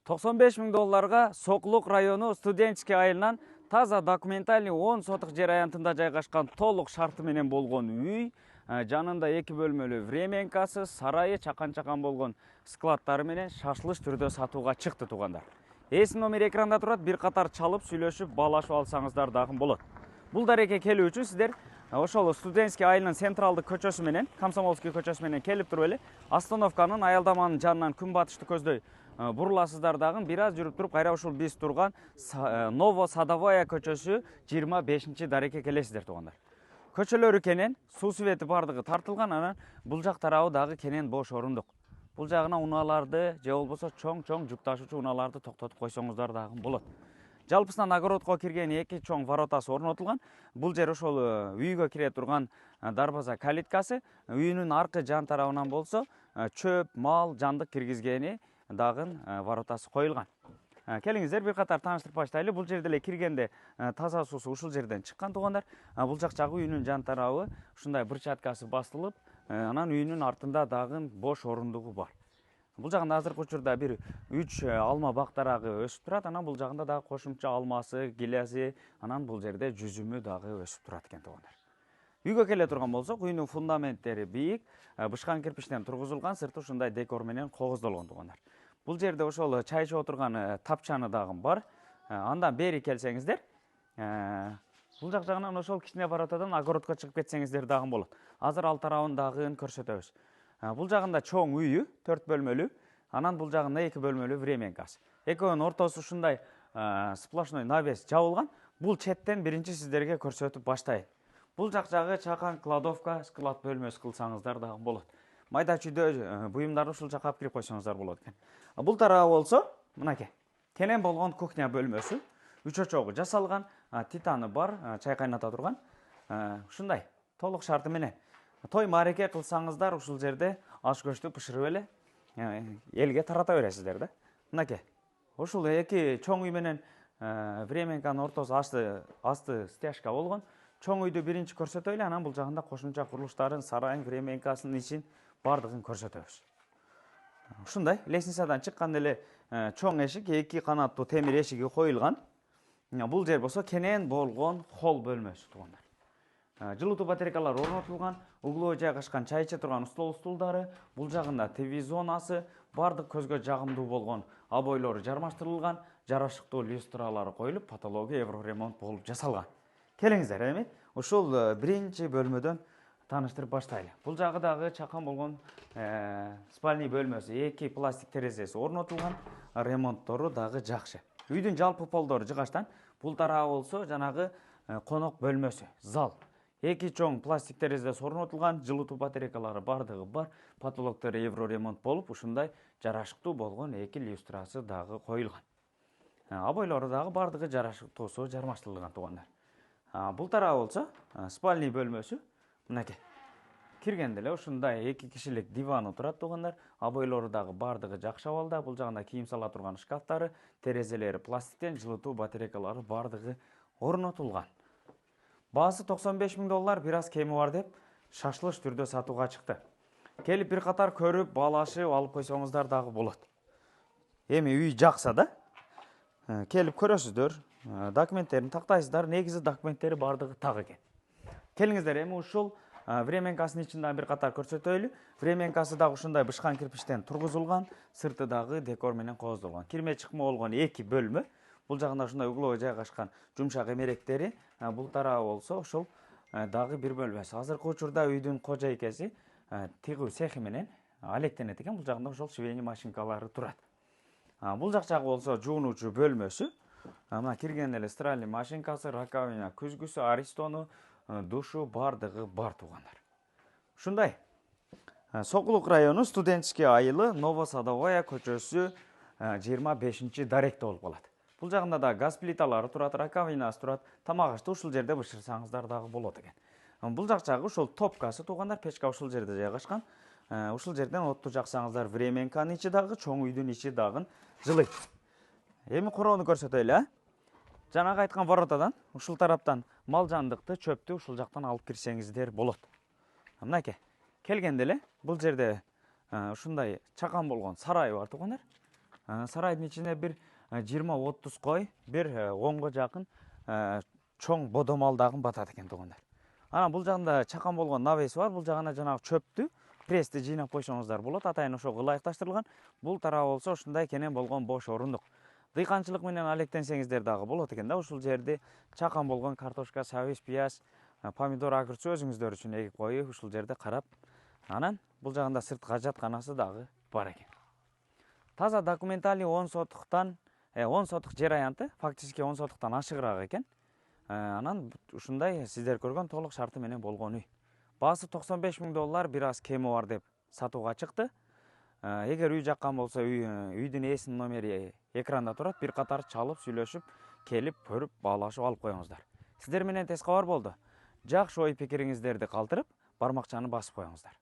$95.000 Соқлық району студенческий айылынан таза документальный 10 сотық жер аянтында жайгашкан толық шарты менен болгон үй, жанында 2 бөлмөлүү временкасы, сарайы чакан-чакан болгон складдары менен шашылыш түрдө сатууга чыкты туугандар. Эсин номер экранда турат, бир катар чалып, сүйлөшүп, баалашып алсаңыздар дагы болот. Бул дарекке келүү үчүн сиздер ошол студенческий айылынын централдык көчөсү менен, Комсомольский көчөсү менен келип туруп эле, остановканын аялдаманын жанынан күнбатышты көздөй буруласыздар дагы, бир аз жүрүп туруп, кайра ушул биз турган Ново-Садовая көчөсү 25-дарекке келесиздер туугандар. Көчөлөрү кенен, суу свети бардыгы тартылган, анан бул жак тарабы дагы кенен бош орундук. Бул жагына унааларды же болбосо чоң жүк ташуучу унааларды токтотуп койсоңуздар дагы болот. Жалпысынан огородко кирген 2 чоң воротасы орнотулган. Бул жер ошол үйгө кире турган дарбаза калиткасы. Үйүнүн аркы жан тарабынан болсо чөп, мал, жандык киргизгени дагы воротасы коюлган. Келиңиздер, бир катар тааныштырып баштайлы. Бул жерде эле киргенде таза суусу ушул жерден чыккан туугандар. Бул жак жагы үйүнүн жан тарабы ушундай брусчаткасы бастылып, анан үйүнүн артында дагы бош орундугу бар. Бул жагында азыркы учурда бир 3 алма бактарагы өсүп турат, анан бул жагында дагы кошумча алмасы, килеси, анан бул жерде жүзүмү дагы өсүп турат экен туугандар. Үйгө келе турган болсок, үйүнүн фундаменттери бийик, бышкан кирпичтен тургузулган, сырты ушундай декор менен когоздолгон туугандар. Бул жерде ошол чай ичип отурган тапчаны дагы бар. Андан бери келсеңиздер, бул жак жагынан ошол кичине воротадан огородко чыгып кетсеңиздер дагы болот. Азыр ал тарабын дагы көрсөтөбүз. Бул жагында чоң үйү, 4 бөлмөлүү, анан бул жагында 2 бөлмөлүү временкасы. Экөөнүн ортосу ушундай сплошной навес жабылган. Бул четтен биринчи сиздерге көрсөтүп баштайын. Бул жак жагы чакан кладовка, склад бөлмөсү кылсаңыздар дагы болот. Майда чүйдө буюмдарды ушул жакка алып кирип койсоңуздар болот экен. Бул тарабы болсо, мынакей, кенен болгон кухня бөлмөсү, 3 очогу жасалган, титаны бар, чай кайната турган. Ушундай толук шарты менен той мареке кылсаңыздар, ушул жерде аш көчтү бышырып эле элге тарата бересиздер да. Мынакей, ушул 2 чоң үй менен временканын ортосу асты стяжка болгон. Чоң үйдү биринчи көрсөтөлү, анан бул жагында кошумча курулуштарын, сарайын, временкасын, ичин бардыгын көрсөтөбүз. Ушундай лестницадан чыкканда эле чоң эшик, 2 канаттуу темир эшиги коюлган. Бул жер болсо кенен болгон холл бөлмөсү туугандар. Жылытуу батарейкалары орнотулган, угловой жайгашкан чай иче турган столдары, бул жагында ТВ зонасы, бардык көзгө жагымдуу болгон обойлору жармаштырылган, жарашыктуу люстралары коюлуп, патология евроремонт болуп жасалган. Келиңиздер, эми ушул биринчи бөлмөдөн тааныштырып баштайлы. Бул жагы дагы чакан болгон спальный бөлмөсү, 2 пластик терезеси орнотулган, ремонттору дагы жакшы. Үйдүн жалпы полдору жыгачтан, бул тарабы болсо жанагы конок бөлмөсү, зал. 2 чоң пластик терезеси орнотулган, жылытуу батарейкалары бардыгы бар, потолоктору евроремонт болуп, ушундай жарашыктуу болгон 2 люстрасы дагы коюлган. Обойлору дагы бардыгы жарашыктуусу жармаштырылган туугандар. Бул тарабы болсо спальный бөлмөсү, мынакей. Киргенде эле ушундай 2 кишилик диваны турат туугандар. Обойлору дагы бардыгы жакшы абалда. Бул жагында кийим сала турган шкафтары, терезелери пластиктен, жылытуу батарейкалары бардыгы орнотулган. Баасы $95.000, бир аз кеми бар деп, шашылыш түрдө сатууга чыкты. Келип бир катар көрүп, баалашып алып койсоңуздар дагы болот. Эми үй жакса да, келип көрөсүздөр, документтерин тактайсыздар, негизи документтери бардыгы так экен. Келиңиздер, эми ушул временкасынын ичинде бир катар көрсөтөлү. Временкасы дагы ушундай бышкан кирпичтен тургузулган, сырты дагы декор менен кооздолгон. Кирме чыкма болгон 2 бөлмө. Бул жагында ушундай угловой жайгашкан жумшак эмеректери, бул тарабы болсо ошол дагы бир бөлмөсү. Азыркы учурда үйдүн кожойкеси тигүү цехи менен алектенет экен. Бул жагында ошол швейный машинкалары турат. Бул жак жагы болсо жуунуучу бөлмөсү. Мына кирген эле стиральный машинкасы, раковина, күзгүсү, аристону, душу бардыгы бар туугандар. Ушундай Соқлық району студенческий айылы Ново-Садовая көчөсү 25-даректе болуп калат. Бул жагында да газ плиталары турат, раковинасы турат, тамак ашты ушул жерде бышырсаңыздар дагы болот экен. Бул жак жагы ушул топкасы туугандар, печка ушул жерде жайгашкан. Ушул жерден отту жаксаңыздар, временканын ичи дагы, чоң үйдүн ичи дагы жылыйт. Эми короону көрсөтөлү, Жанагы айткан воротадан, ушул тараптан мал жандыкты, чөптү ушул жактан алып кирсеңиздер болот. Мынакей, келгенде эле бул жерде ушундай чакан болгон сарай бар туугандар. Сарайдын ичине бир 20-30 кой, бир 10го жакын чоң бодомалдагын батат экен туугандар. Анан бул жагында чакан болгон навеси бар. Бул жагына жанагы чөптү, прести жыйнап койсоңуздар болот. Атайын ошого ылайыкташтырылган. Бул тарабы болсо ушундай кенен болгон бош орундук. Дыйканчылык менен алектенсеңиздер дагы болот экен да. Ушул жерди чакан болгон картошка, сабиз, пияз, помидор, огурчу өзүңүздөр үчүн эгип коюп, ушул жерде карап, анан бул жагында сыртка жатканасы дагы бар экен. Таза документальный 10 сотуктан 10 сотук жер аянты, фактически 10 сотуктан ашыгыраак экен. Анан ушундай сиздер көргөн толук шарты менен болгон үй. Баасы $95,000, бир аз кеми бар деп сатууга чыкты. Эгер үй жаккан болсо үйдүн ээсинин номери экранда турат. Бир катар чалып, сүйлөшүп, келип, көрүп, баалашып алып коюңуздар. Сиздер менен тез кабар болду. Жакшы ой пикириңиздерди калтырып, бармакчаны басып коюңуздар.